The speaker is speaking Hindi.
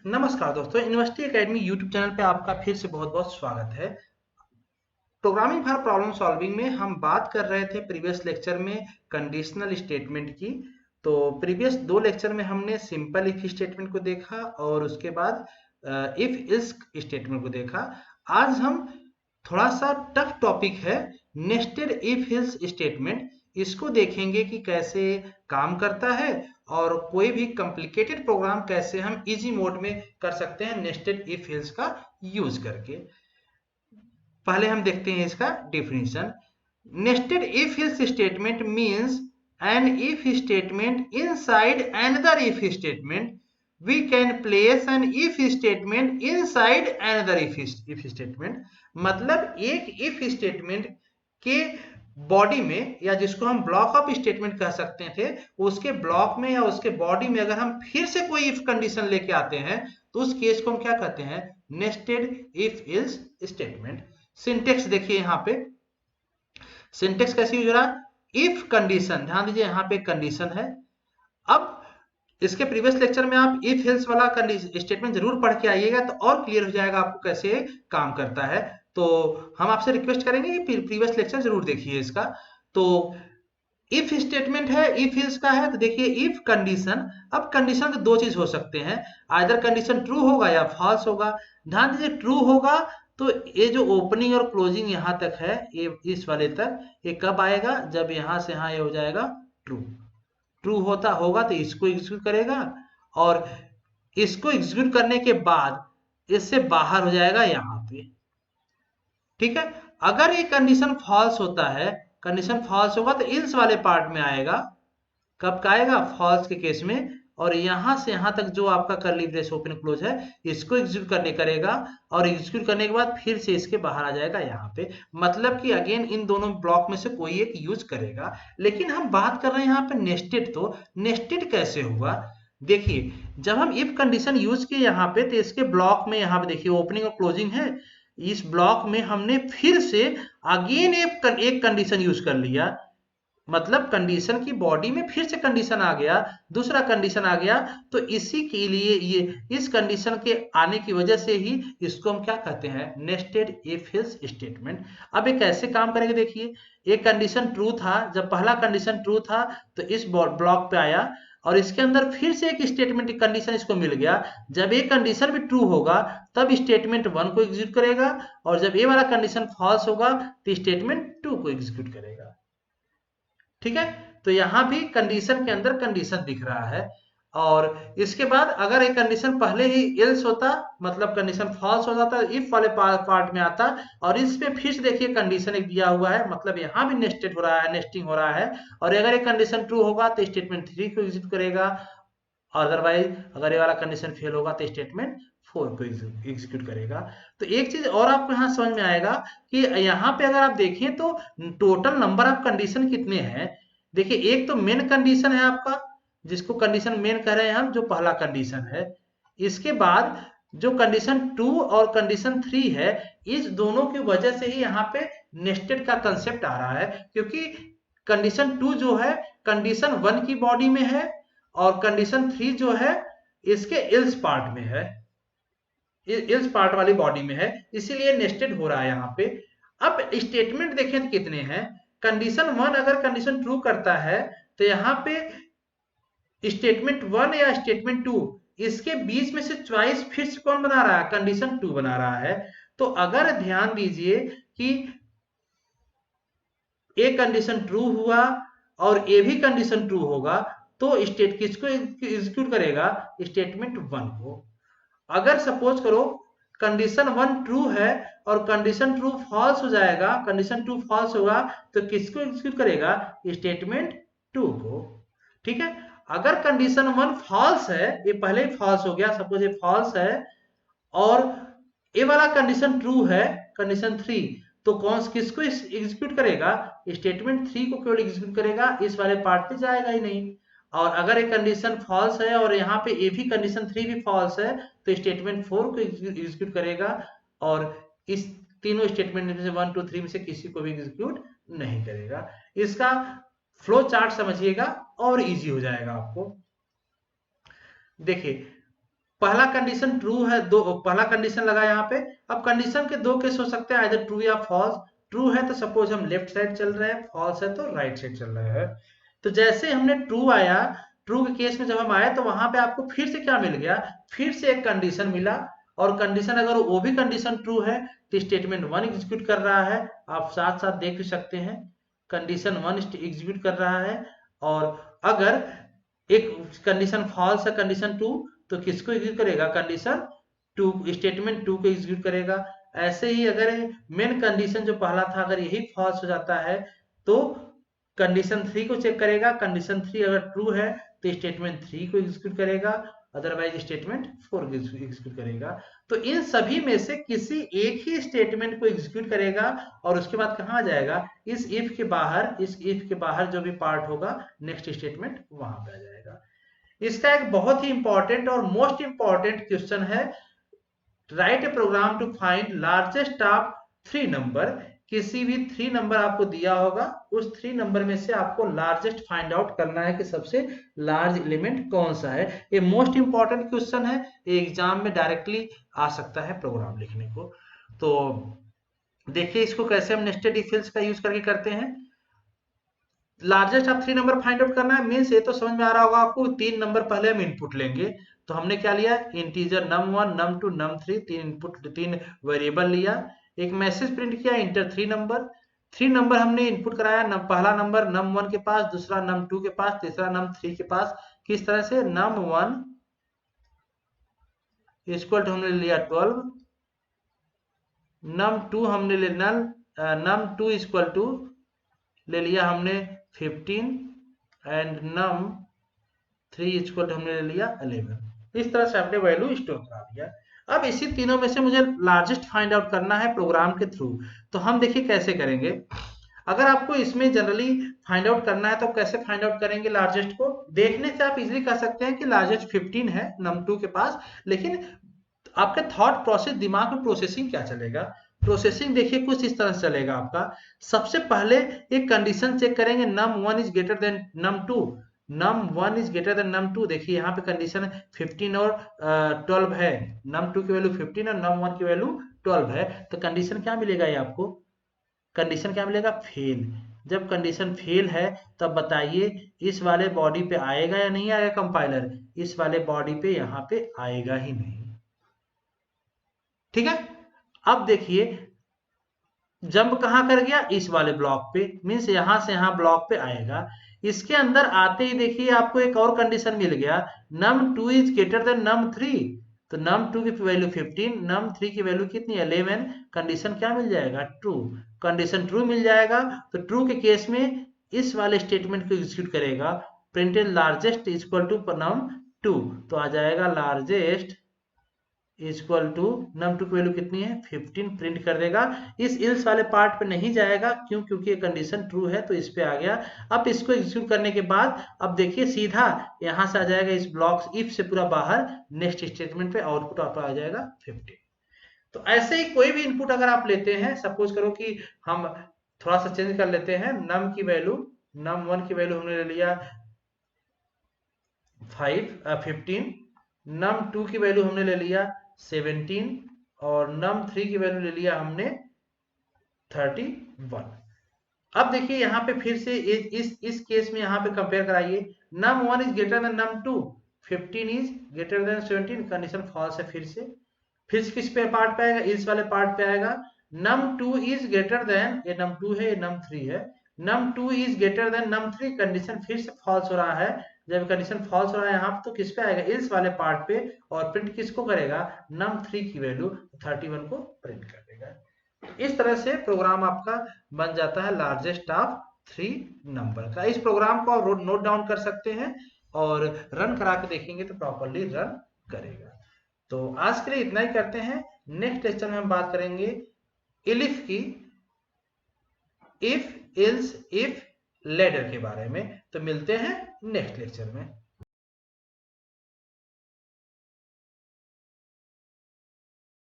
नमस्कार दोस्तों, यूनिवर्सिटी एकेडमी यूट्यूब चैनल पे आपका फिर से बहुत बहुत स्वागत है। प्रोग्रामिंग फॉर प्रॉब्लम सॉल्विंग में हम बात कर रहे थे प्रीवियस लेक्चर में कंडीशनल स्टेटमेंट की। तो प्रीवियस दो लेक्चर में हमने सिंपल इफ स्टेटमेंट को देखा और उसके बाद इफ इल्स स्टेटमेंट को देखा। आज हम थोड़ा सा टफ टॉपिक है नेस्टेड इफ इल्स स्टेटमेंट, इसको देखेंगे कि कैसे काम करता है और कोई भी कॉम्प्लिकेटेड प्रोग्राम कैसे हम इजी मोड में कर सकते हैं नेस्टेड इफ इल्स का यूज करके। पहले हम देखते हैं इसका definition. Nested if else statement means an if statement inside another if statement. We can place an if statement inside another if statement. मतलब एक if statement के बॉडी में, या जिसको हम ब्लॉक ऑफ स्टेटमेंट कह सकते थे, उसके ब्लॉक में या उसके बॉडी में अगर हम फिर से कोई इफ कंडीशन लेके आते हैं तो उस केस को हम क्या कहते हैं, nested if else statement. Syntax देखिए, यहाँ पे सिंटेक्स कैसे यूज हो रहा है, इफ कंडीशन, ध्यान दीजिए यहाँ पे कंडीशन है। अब इसके प्रीवियस लेक्चर में आप इफ एल्स वाला स्टेटमेंट जरूर पढ़ के आइएगा तो और क्लियर हो जाएगा आपको कैसे काम करता है। तो हम आपसे रिक्वेस्ट करेंगे कि प्रीवियस लेक्चर जरूर देखिए इसका। तो इफ स्टेटमेंट है, इफ एल्स का है, तो देखिए इफ कंडीशन। अब कंडीशन तो दो चीज हो सकते हैं, आइदर कंडीशन ट्रू होगा या फॉल्स होगा। ध्यान दीजिए, ट्रू होगा तो ये जो ओपनिंग और क्लोजिंग यहाँ तक है, ये इस वाले तक, ये कब आएगा, जब यहाँ से यहाँ ये हो जाएगा ट्रू। ट्रू होता होगा तो इसको एग्जीक्यूट करेगा, और इसको एग्जीक्यूट करने के बाद इससे बाहर हो जाएगा यहाँ पे। ठीक है। अगर ये कंडीशन फॉल्स होता है, कंडीशन फॉल्स होगा तो इल्स वाले पार्ट में आएगा। कब का आएगा, फॉल्स के केस में। और यहां से यहां तक जो आपका कर्ली ब्रेस ओपन क्लोज है, इसको एग्जीक्यूट करने करेगा, और एग्जीक्यूट करने के बाद फिर से इसके बाहर आ जाएगा यहाँ पे। मतलब कि अगेन इन दोनों ब्लॉक में से कोई एक यूज करेगा। लेकिन हम बात कर रहे हैं यहाँ पे नेस्टेड, तो नेस्टेड कैसे हुआ। देखिए, जब हम इफ कंडीशन यूज किए यहाँ पे, तो इसके ब्लॉक में यहाँ पे देखिए ओपनिंग और क्लोजिंग है। इस ब्लॉक में हमने फिर से अगेन एक कंडीशन यूज कर लिया। मतलब कंडीशन की बॉडी में फिर से कंडीशन आ गया, दूसरा कंडीशन आ गया। तो इसी के लिए ये इस कंडीशन के आने की वजह से ही इसको हम क्या कहते हैं, नेस्टेड इफ एल्स स्टेटमेंट। अब ये कैसे काम करेंगे, देखिए एक कंडीशन ट्रू था, जब पहला कंडीशन ट्रू था तो इस ब्लॉक पे आया, और इसके अंदर फिर से एक स्टेटमेंट कंडीशन इसको मिल गया। जब ये कंडीशन भी ट्रू होगा तब स्टेटमेंट वन को एग्जीक्यूट करेगा, और जब ये वाला कंडीशन फॉल्स होगा तो स्टेटमेंट टू को एग्जीक्यूट करेगा। ठीक है। तो यहां भी कंडीशन के अंदर कंडीशन दिख रहा है। और इसके बाद अगर एक कंडीशन पहले ही एल्स होता, मतलब कंडीशन फॉल्स हो जाता, इफ वाले पार्ट में आता, और इस पे फिर से देखिए कंडीशन एक दिया हुआ है, मतलब यहाँ भी नेस्टेड हो रहा है, नेस्टिंग हो रहा है। और अगर एक कंडीशन ट्रू होगा तो स्टेटमेंट थ्री को एग्जीक्यूट करेगा, अदरवाइज अगर ये वाला कंडीशन फेल होगा तो स्टेटमेंट फोर को एग्जीक्यूट करेगा। तो एक चीज और आपको यहाँ समझ में आएगा कि यहाँ पे अगर आप देखें तो टोटल नंबर ऑफ कंडीशन कितने हैं। देखिए, एक तो मेन कंडीशन है आपका, जिसको कंडीशन मेन कह रहे हैं हम, जो पहला कंडीशन है। इसके बाद जो कंडीशन टू और कंडीशन थ्री है, इस दोनों की वजह से ही यहाँ पे नेस्टेड का कंसेप्ट आ रहा है, क्योंकि कंडीशन टू जो है कंडीशन वन की बॉडी में है, और कंडीशन थ्री जो है इसके इल्स पार्ट में है, इल्स पार्ट वाली बॉडी में है, इसीलिए नेस्टेड हो रहा है यहाँ पे। अब स्टेटमेंट देखें तो कितने हैं। कंडीशन वन अगर कंडीशन ट्रू करता है तो यहाँ पे स्टेटमेंट वन या स्टेटमेंट टू, इसके बीच में से चॉइस फिर से कौन बना रहा है, कंडीशन टू बना रहा है। तो अगर ध्यान दीजिए कि ए कंडीशन ट्रू हुआ और ए भी कंडीशन ट्रू होगा, तो स्टेट किसको एग्जीक्यूट करेगा, स्टेटमेंट वन को। अगर सपोज करो कंडीशन वन ट्रू है और कंडीशन ट्रू फॉल्स हो जाएगा, कंडीशन ट्रू फॉल्स होगा, तो किसको एग्जीक्यूट करेगा, स्टेटमेंट टू को। ठीक है। अगर कंडीशन वन फॉल्स है, ये पहले ही फॉल्स हो गया, सपोज ये फॉल्स है, और ये वाला कंडीशन ट्रू है, कंडीशन थ्री, तो कौन किसको एग्जीक्यूट करेगा, स्टेटमेंट थ्री को केवल एग्जीक्यूट करेगा, इस वाले पार्ट पे जाएगा ही नहीं। और अगर एक कंडीशन फॉल्स है और यहाँ पे ए भी कंडीशन थ्री भी फॉल्स है, तो स्टेटमेंट फोर को एग्जीक्यूट करेगा, और इस तीनों स्टेटमेंट में से वन टू थ्री में से किसी को भी एग्जीक्यूट नहीं करेगा। इसका फ्लो चार्ट समझिएगा और इजी हो जाएगा आपको। देखिए, पहला कंडीशन ट्रू है, दो पहला कंडीशन लगा यहाँ पे। अब कंडीशन के दो केस हो सकते हैं, आइदर ट्रू या फॉल्स। ट्रू है तो सपोज हम लेफ्ट साइड चल रहे हैं, फॉल्स है तो राइट साइड चल रहे हैं। तो जैसे हमने ट्रू आया, ट्रू के केस में जब हम आए तो वहां पे आपको फिर से क्या मिल गया, फिर से एक कंडीशन मिला। और कंडीशन अगर वो भी कंडीशन ट्रू है तो स्टेटमेंट 1 एग्जीक्यूट कर रहा है। आप साथ साथ देख भी सकते हैं, कंडीशन 1 एग्जीक्यूट कर रहा है। और अगर एक कंडीशन फॉल्स है, कंडीशन 2, तो किसको एग्जीक्यूट करेगा, कंडीशन 2, स्टेटमेंट 2 को एग्जीक्यूट करेगा। ऐसे ही अगर मेन कंडीशन जो पहला था अगर यही फॉल्स हो जाता है तो कंडीशन 3 को चेक करेगा। कंडीशन 3 अगर ट्रू है तो स्टेटमेंट 3 को एग्जीक्यूट करेगा, अदरवाइज स्टेटमेंट 4 को एग्जीक्यूट करेगा। तो इन सभी में से किसी एक ही स्टेटमेंट को एग्जीक्यूट करेगा और उसके बाद कहाँ आ जाएगा, इस इफ के बाहर, इस इफ के बाहर जो भी पार्ट होगा नेक्स्ट स्टेटमेंट वहां पे आ जाएगा। इसका एक बहुत ही इंपॉर्टेंट और मोस्ट इंपॉर्टेंट क्वेश्चन है, write a program to find largest of 3 number. किसी भी 3 नंबर आपको दिया होगा, उस 3 नंबर में से आपको लार्जेस्ट फाइंड आउट करना है कि सबसे लार्ज एलिमेंट कौन सा है। ये मोस्ट इंपॉर्टेंट क्वेश्चन है, ये एग्जाम में डायरेक्टली आ सकता है प्रोग्राम लिखने को। तो देखिए इसको कैसे हम नेस्टेड इफ एल्स का यूज करके करते हैं। Largest of 3 number find out करना है, मीन्स ये तो समझ में आ रहा होगा आपको, 3 नंबर पहले हम इनपुट लेंगे। तो हमने क्या लिया, integer num1 num2 num3, 3 input 3 variable लिया। एक मैसेज प्रिंट किया, इंटर 3 नंबर। 3 नंबर हमने इनपुट कराया, पहला नंबर num1 के पास, दूसरा num2 के पास, तीसरा num3 के पास। किस तरह से, num1 इक्वल टू हमने लिया 12, num2 हमने ले num2 इक्वल टू ले लिया हमने 15 एंड num3 इक्वल टू हमने ले लिया 11। इस तरह से हमने वैल्यू स्टोर करा दिया। अब इसी तीनों में से मुझे लार्जेस्ट फाइंड आउट करना है प्रोग्राम के थ्रू। तो हम देखिए कैसे करेंगे। अगर आपको इसमें जनरली फाइंड आउट करना है तो कैसे फाइंड आउट करेंगे लार्जेस्ट को, देखने से आप इजीली कह सकते हैं कि लार्जेस्ट 15 है num2 के पास। लेकिन आपके थॉट प्रोसेस, दिमाग में प्रोसेसिंग क्या चलेगा, प्रोसेसिंग देखिए कुछ इस तरह से चलेगा आपका। सबसे पहले एक कंडीशन चेक करेंगे, num1 is greater than num2, num1 is greater than num2। देखिए यहाँ पे कंडीशन 15 और 12 है, num2 की वैल्यू 15 और num1 की वैल्यू 12 है। तो कंडीशन क्या मिलेगा, ये आपको कंडीशन क्या मिलेगा, फेल। जब कंडीशन फेल है तब बताइए इस वाले बॉडी पे आएगा या नहीं आएगा कंपाइलर, इस वाले बॉडी पे यहाँ पे आएगा ही नहीं। ठीक है, अब देखिए जंप कहां कर गया, इस वाले ब्लॉक पे, मीन्स यहां से यहां ब्लॉक पे आएगा। इसके अंदर आते ही देखिए आपको एक और कंडीशन मिल गया, num2 is greater then num3। तो num2 की वैल्यू 15, num3 की वैल्यू कितनी, 11। कंडीशन क्या मिल जाएगा, ट्रू। कंडीशन ट्रू मिल जाएगा तो ट्रू के केस में इस वाले स्टेटमेंट को एग्जीक्यूट करेगा, printed largest equal to num2। तो आ जाएगा लार्जेस्ट इक्वल टू num2 की वैल्यू कितनी है, 15 प्रिंट कर देगा। इस इल्स वाले पार्ट पे नहीं जाएगा, क्यों, क्योंकि ये कंडीशन ट्रू है तो इस पे आ गया। अब इसको एग्जीक्यूट करने के बाद अब देखिए सीधा यहां से आ जाएगा इस ब्लॉक इफ से पूरा बाहर, नेक्स्ट स्टेटमेंट पे आउटपुट आप आ जाएगा 15। तो ऐसे ही कोई भी इनपुट अगर आप लेते हैं, सपोज करो कि हम थोड़ा सा चेंज कर लेते हैं, num की वैल्यू, num1 की वैल्यू हमने ले लिया 15, num2 की वैल्यू हमने ले लिया 17 और num3 की वैल्यू ले लिया हमने 31। अब देखिए यहाँ पे फिर से इस केस में यहाँ पे कंपेयर कराइए, num1 is greater than num2, 15 is greater than 17, condition false है। फिर किस पे पार्ट पे आएगा, इस वाले पार्ट पे आएगा, num2 इज ग्रेटर देन, ये num2 है, ये num3 है, num2 is greater then num3, condition फिर से फॉल्स हो रहा है। जब कंडीशन फॉल्स हो रहा है यहाँ तो किस पे आएगा, इस वाले पार्ट पे, और प्रिंट किसको करेगा, num3 की वैल्यू 31 को प्रिंट कर देगा। इस तरह से प्रोग्राम आपका बन जाता है लार्जेस्ट ऑफ 3 नंबर का। इस प्रोग्राम को आप नोट डाउन कर सकते हैं और रन करा के देखेंगे तो प्रॉपरली रन करेगा। तो आज के लिए इतना ही करते हैं। नेक्स्ट लेक्चर में हम बात करेंगे इलिफ की, इफ, इल्स, इफ, लेडर के बारे में। तो मिलते हैं नेक्स्ट लेक्चर में।